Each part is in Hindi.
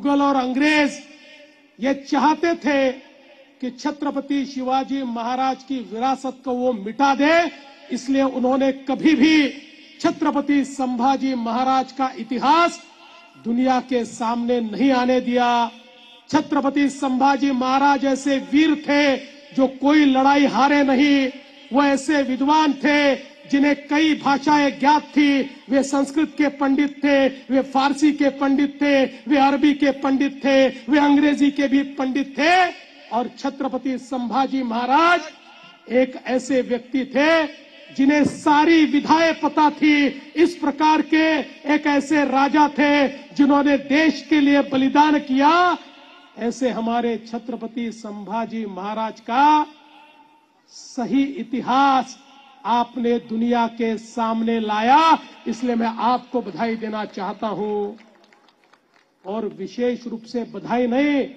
मुगल और अंग्रेज ये चाहते थे कि छत्रपति शिवाजी महाराज की विरासत को वो मिटा दे, इसलिए उन्होंने कभी भी छत्रपति संभाजी महाराज का इतिहास दुनिया के सामने नहीं आने दिया। छत्रपति संभाजी महाराज ऐसे वीर थे जो कोई लड़ाई हारे नहीं। वो ऐसे विद्वान थे जिन्हें कई भाषाएं ज्ञात थी। वे संस्कृत के पंडित थे, वे फारसी के पंडित थे, वे अरबी के पंडित थे, वे अंग्रेजी के भी पंडित थे। और छत्रपति संभाजी महाराज एक ऐसे व्यक्ति थे जिन्हें सारी विधाएं पता थी। इस प्रकार के एक ऐसे राजा थे जिन्होंने देश के लिए बलिदान किया। ऐसे हमारे छत्रपति संभाजी महाराज का सही इतिहास आपने दुनिया के सामने लाया, इसलिए मैं आपको बधाई देना चाहता हूं। और विशेष रूप से बधाई नहीं,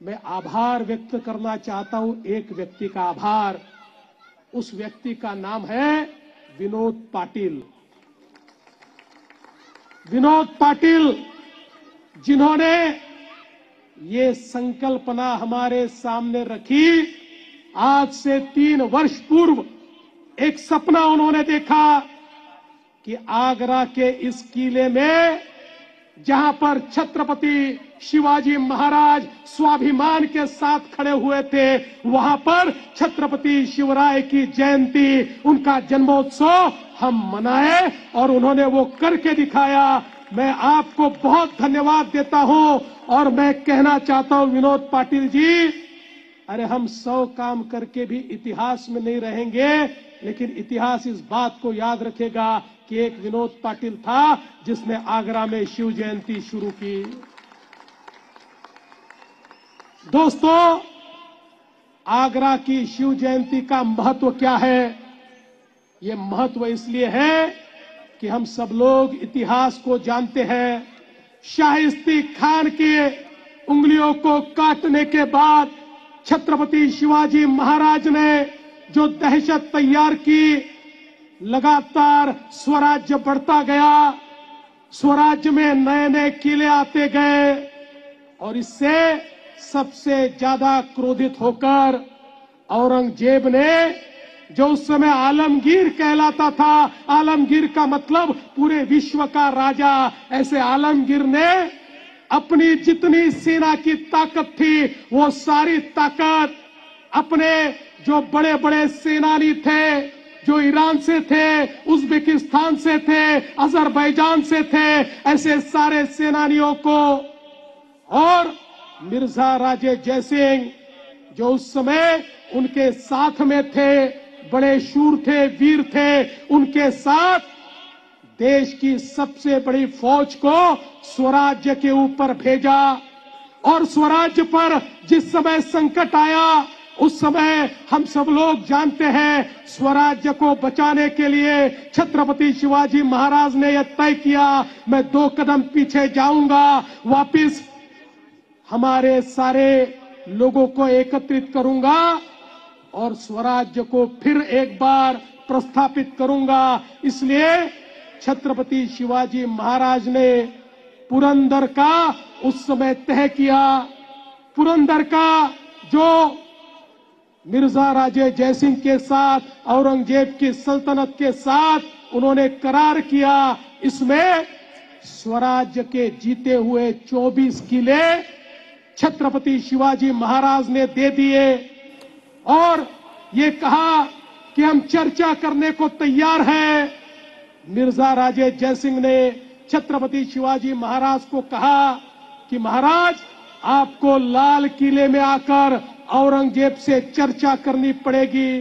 मैं आभार व्यक्त करना चाहता हूं, एक व्यक्ति का आभार। उस व्यक्ति का नाम है विनोद पाटिल। विनोद पाटिल जिन्होंने ये संकल्पना हमारे सामने रखी। आज से 3 वर्ष पूर्व एक सपना उन्होंने देखा कि आगरा के इस किले में, जहां पर छत्रपति शिवाजी महाराज स्वाभिमान के साथ खड़े हुए थे, वहां पर छत्रपति शिवराय की जयंती, उनका जन्मोत्सव हम मनाए और उन्होंने वो करके दिखाया। मैं आपको बहुत धन्यवाद देता हूं और मैं कहना चाहता हूं विनोद पाटिल जी, अरे हम 100 काम करके भी इतिहास में नहीं रहेंगे, लेकिन इतिहास इस बात को याद रखेगा कि एक विनोद पाटिल था जिसने आगरा में शिव जयंती शुरू की। दोस्तों, आगरा की शिव जयंती का महत्व क्या है? ये महत्व इसलिए है कि हम सब लोग इतिहास को जानते हैं। शाहिस्ती खान के उंगलियों को काटने के बाद छत्रपति शिवाजी महाराज ने जो दहशत तैयार की, लगातार स्वराज्य बढ़ता गया, स्वराज्य में नए नए किले आते गए और इससे सबसे ज्यादा क्रोधित होकर औरंगजेब ने, जो उस समय आलमगीर कहलाता था, आलमगीर का मतलब पूरे विश्व का राजा, ऐसे आलमगीर ने अपनी जितनी सेना की ताकत थी वो सारी ताकत अपने जो बड़े बड़े सेनानी थे, जो ईरान से थे, उज्बेकिस्तान से थे, अजरबैजान से थे, ऐसे सारे सेनानियों को, और मिर्जा राजे जयसिंह जो उस समय उनके साथ में थे, बड़े शूर थे, वीर थे, उनके साथ देश की सबसे बड़ी फौज को स्वराज्य के ऊपर भेजा। और स्वराज्य पर जिस समय संकट आया, उस समय हम सब लोग जानते हैं, स्वराज्य को बचाने के लिए छत्रपति शिवाजी महाराज ने यह तय किया, मैं 2 कदम पीछे जाऊंगा, वापिस हमारे सारे लोगों को एकत्रित करूंगा और स्वराज्य को फिर एक बार प्रस्थापित करूंगा। इसलिए छत्रपति शिवाजी महाराज ने पुरंदर का उस समय तय किया। पुरंदर का जो मिर्जा राजे जयसिंह के साथ, औरंगजेब की सल्तनत के साथ उन्होंने करार किया, इसमें स्वराज्य के जीते हुए 24 किले छत्रपति शिवाजी महाराज ने दे दिए और ये कहा कि हम चर्चा करने को तैयार हैं। मिर्जा राजे जयसिंह ने छत्रपति शिवाजी महाराज को कहा कि महाराज, आपको लाल किले में आकर औरंगजेब से चर्चा करनी पड़ेगी।